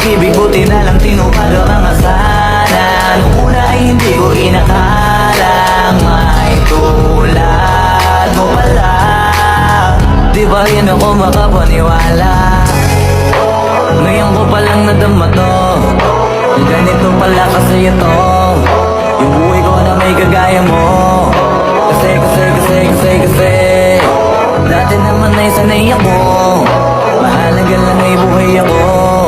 pag-ibig, buti na lang tinupad ang mga sana. Nung una ay hindi ko inakalang may tulad mo pala. Di ba yun ako makapaniwala? Ngayon ko palang nadama to, ganito pala kasi ito, yung buhay ko na may kagaya mo. Kasi dati naman ay sanay ako, mahalaga lang ay buhay ako.